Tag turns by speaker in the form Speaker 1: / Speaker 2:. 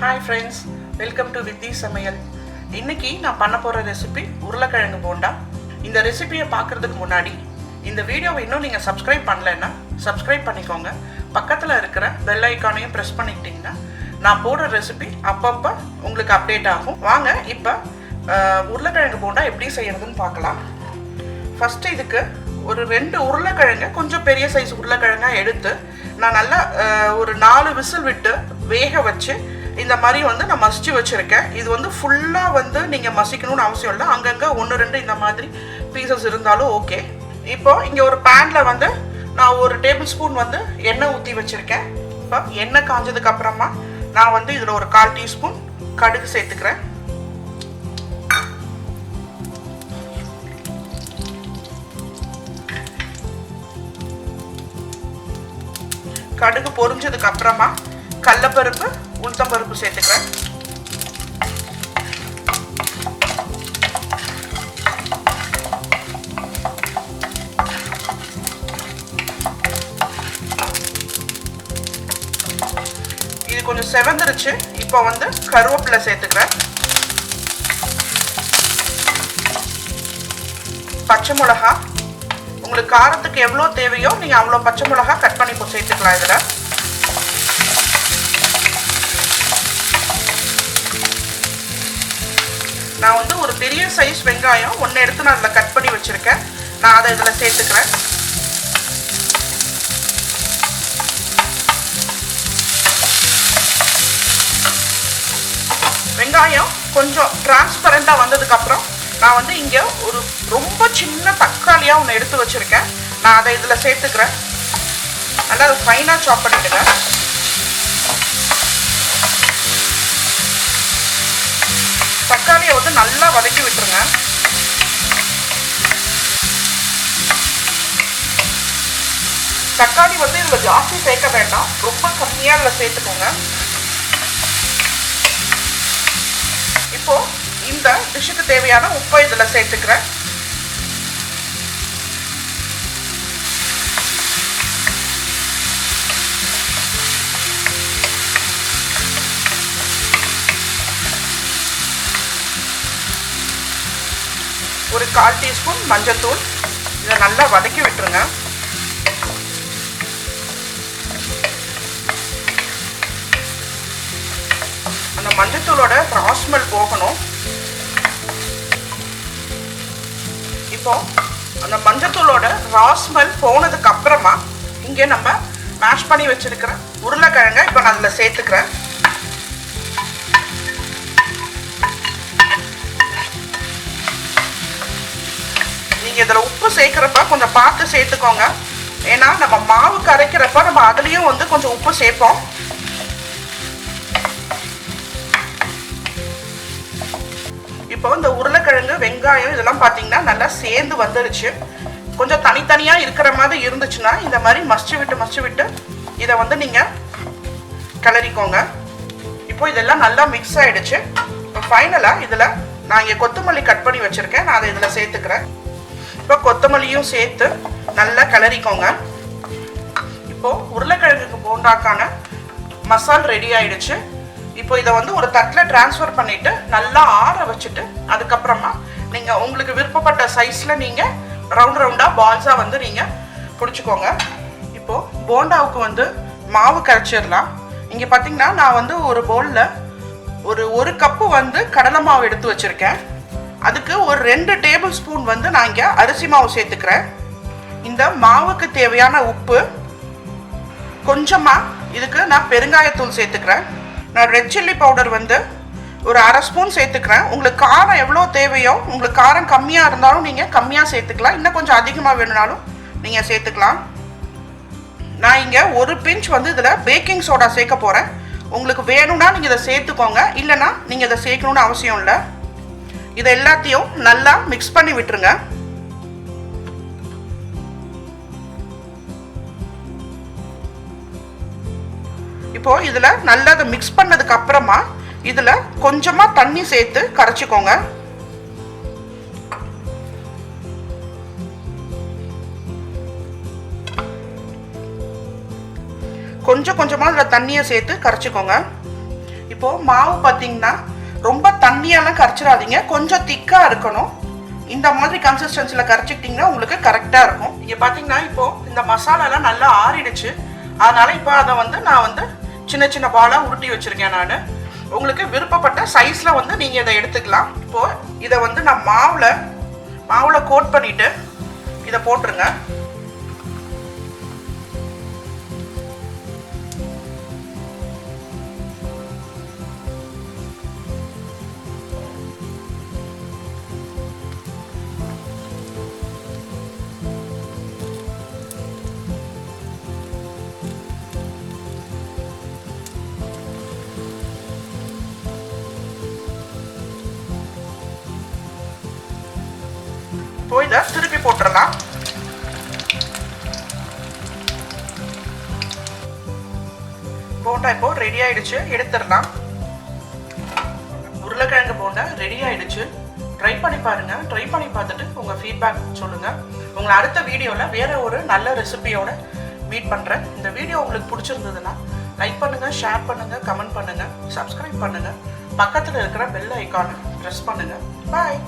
Speaker 1: Hi friends, welcome to vidissamayal. இன்னைக்கு நான் பண்ண போற ரெசிபி உருளைக்கிழங்கு போண்டா. இந்த ரெசிபியை பார்க்கிறதுக்கு முன்னாடி இந்த வீடியோவை இன்னும் நீங்க Subscribe பண்ணலன்னா Subscribe பண்ணிக்கோங்க. பக்கத்துல இருக்கிற பெல் ஐகானையும் பிரஸ் பண்ணிட்டீங்கன்னா நான் போடுற ரெசிபி அப்பப்ப உங்களுக்கு அப்டேட் ஆகும். வாங்க இப்போ உருளைக்கிழங்கு போண்டா எப்படி செய்யறதுன்னு பார்க்கலாம். ஃபர்ஸ்ட் இதுக்கு ஒரு 2 உருளைக்கிழங்கு கொஞ்சம் பெரிய சைஸ் உருளைக்கிழங்கா எடுத்து நான் நல்லா ஒரு 4 விசில் விட்டு வேக வச்சு இந்த மாதிரி வந்து நான் மசிச்சு வச்சிருக்கேன். இது வந்து ஃபுல்லா வந்து நீங்க மசிக்கணும்னு அவசியம் இல்லை. அங்கங்க 1-2 இந்த மாதிரி பீசஸ் இருந்தாலும் ஓகே. இப்போ இங்க ஒரு பேன்ல வந்து நான் ஒரு டேபிள் ஸ்பூன் வந்து எண்ணெய் ஊற்றி வச்சிருக்கேன். இப்போ எண்ணெய் காஞ்சதுக்கு அப்புறமா நான் வந்து இதுல ஒரு 1/4 டீஸ்பூன் கடுகு சேர்த்துக்கிறேன். கடுகு பொரிஞ்சதுக்கு அப்புறமா கடலைப்பருப்பு உளுத்தம்பருப்பு சேர்த்துக்கிறேன். இது கொஞ்சம் செவந்துருச்சு. இப்போ வந்து கருவேப்பிலை சேர்த்துக்கிறேன். பச்சை மிளகா உங்களுக்கு காரத்துக்கு எவ்வளோ தேவையோ நீங்கள் அவ்வளோ பச்சை மிளகா கட் பண்ணி சேர்த்துக்கலாம். இதில் நான் வந்து ஒரு பெரிய சைஸ் வெங்காயம் ஒன்று எடுத்து நான் அதில் கட் பண்ணி வச்சுருக்கேன். நான் அதை இதில் சேர்த்துக்கிறேன். வெங்காயம் கொஞ்சம் டிரான்ஸ்பரண்டாக வந்ததுக்கப்புறம் நான் வந்து இங்கே ஒரு ரொம்ப சின்ன தக்காளியாக ஒன்று எடுத்து வச்சுருக்கேன். நான் அதை இதில் சேர்த்துக்கிறேன். நல்லா அதை ஃபைனாக சாப் பண்ணிவிடுங்க. தக்காளியை வந்து நல்லா வதக்கி விட்டுருங்க. தக்காளி வந்து இதில் ஜாஸ்தி சேர்க்க வேண்டாம், ரொம்ப கம்மியாக இதில் சேர்த்துக்கோங்க. இப்போ இந்த டிஷ்ஷுக்கு தேவையான உப்பை இதில் சேர்த்துக்கிறேன். ஒரு 1/4 டீஸ்பூன் மஞ்சத்தூள். இதை நல்லா வதக்கி விட்டுருங்க. அந்த மஞ்சத்தூளோட ரா ஸ்மெல் போகணும். இப்போ அந்த மஞ்சத்தூளோட ரா ஸ்மெல் போனதுக்கு அப்புறமா இங்கே நம்ம மேஷ் பண்ணி வச்சிருக்கிற உருளைக்கிழங்கை இப்போ நான் அதில் சேர்த்துக்கிறேன். இதில் உப்பு சேர்க்குறப்ப கொஞ்சம் பார்த்து சேர்த்துக்கோங்க. ஏன்னா நம்ம மாவு கரைக்கிறப்ப நம்ம அதுலேயும் வந்து கொஞ்சம் உப்பு சேர்ப்போம். இப்போ இந்த உருளைக்கிழங்கு வெங்காயம் இதெல்லாம் பார்த்தீங்கன்னா நல்லா சேர்ந்து வந்துடுச்சு. கொஞ்சம் தனித்தனியாக இருக்கிற மாதிரி இருந்துச்சுன்னா இந்த மாதிரி மசிச்சு விட்டு இதை வந்து நீங்கள் கிளறிக்கோங்க. இப்போ இதெல்லாம் நல்லா மிக்ஸ் ஆகிடுச்சு. இப்போ ஃபைனலாக இதில் நான் இங்கே கொத்தமல்லி கட் பண்ணி வச்சுருக்கேன். நான் அதை இதில் சேர்த்துக்கிறேன். இப்போ கொத்தமல்லியும் சேர்த்து நல்லா கிளறிக்கோங்க. இப்போ உருளைக்கிழங்குக்கு போண்டாக்கான மசால் ரெடி ஆயிடுச்சு. இப்போ இதை வந்து ஒரு தட்டில் டிரான்ஸ்ஃபர் பண்ணிட்டு நல்லா ஆற வச்சுட்டு அதுக்கப்புறமா நீங்கள் உங்களுக்கு விருப்பப்பட்ட சைஸில் நீங்கள் ரவுண்டாக பால்ஸாக வந்து நீங்கள் பிடிச்சிக்கோங்க. இப்போ போண்டாவுக்கு வந்து மாவு கரைச்சிடலாம். இங்கே பார்த்தீங்கன்னா நான் வந்து ஒரு பவுலில் ஒரு கப்பு வந்து கடலை மாவு எடுத்து வச்சுருக்கேன். அதுக்கு ஒரு 2 டேபிள் ஸ்பூன் வந்து நான் இங்கே அரிசி மாவு சேர்த்துக்கிறேன். இந்த மாவுக்கு தேவையான உப்பு கொஞ்சமாக இதுக்கு நான் பெருங்காயத்தூள் சேர்த்துக்கிறேன். நான் ரெட்சில்லி பவுடர் வந்து ஒரு 1/2 ஸ்பூன் சேர்த்துக்கிறேன். உங்களுக்கு காரம் எவ்வளோ தேவையோ, உங்களுக்கு காரம் கம்மியாக இருந்தாலும் நீங்கள் கம்மியாக சேர்த்துக்கலாம். இன்னும் கொஞ்சம் அதிகமாக வேணும்னாலும் நீங்கள் சேர்த்துக்கலாம். நான் இங்கே ஒரு பிஞ்ச் வந்து இதில் பேக்கிங் சோடா சேர்க்க போகிறேன். உங்களுக்கு வேணும்னா நீங்கள் இதை சேர்த்துக்கோங்க, இல்லைன்னா நீங்கள் இதை சேர்க்கணுன்னு அவசியம் இல்லை. இதை எல்லாத்தையும் நல்லா மிக்ஸ் பண்ணி விட்டுருங்க. இப்போ இதுல நல்லா அதை மிக்ஸ் பண்ணதுக்கு அப்புறமா இதுல கொஞ்சமா தண்ணி சேர்த்து கரைச்சிக்கோங்க. கொஞ்சம் கொஞ்சமாக அதில் தண்ணியை சேர்த்து கரைச்சிக்கோங்க. இப்போது மாவு பார்த்தீங்கன்னா ரொம்ப தண்ணியெல்லாம் கரைச்சிடாதீங்க, கொஞ்சம் திக்காக இருக்கணும். இந்த மாதிரி கன்சிஸ்டன்சியில் கரைச்சிக்கிட்டிங்கன்னா உங்களுக்கு கரெக்டாக இருக்கும். இங்கே பார்த்தீங்கன்னா இப்போது இந்த மசாலாலாம் நல்லா ஆறிடுச்சு. அதனால் இப்போ அதை வந்து நான் சின்ன சின்ன பாலாக உருட்டி வச்சுருக்கேன். நான் உங்களுக்கு விருப்பப்பட்ட சைஸில் நீங்கள் இதை எடுத்துக்கலாம். இப்போது இதை நான் மாவில் கோட் பண்ணிவிட்டு இதை போட்டுருங்க. இப்போ இதை திருப்பி போட்டுடலாம். போண்டா இப்போ ரெடி ஆயிடுச்சு, எடுத்துடலாம். உருளைக்கிழங்கு போண்டா ரெடி ஆயிடுச்சு. ட்ரை பண்ணி பாருங்க. ட்ரை பண்ணி பார்த்துட்டு உங்கள் ஃபீட்பேக் சொல்லுங்கள். உங்களை அடுத்த வீடியோவில் வேறு ஒரு நல்ல ரெசிபியோட மீட் பண்ணுறேன். இந்த வீடியோ உங்களுக்கு பிடிச்சிருந்ததுன்னா லைக் பண்ணுங்கள், ஷேர் பண்ணுங்கள், கமெண்ட் பண்ணுங்கள், சப்ஸ்கிரைப் பண்ணுங்கள். பக்கத்தில் இருக்கிற பெல் ஐக்கானை ப்ரெஸ் பண்ணுங்கள். பாய்.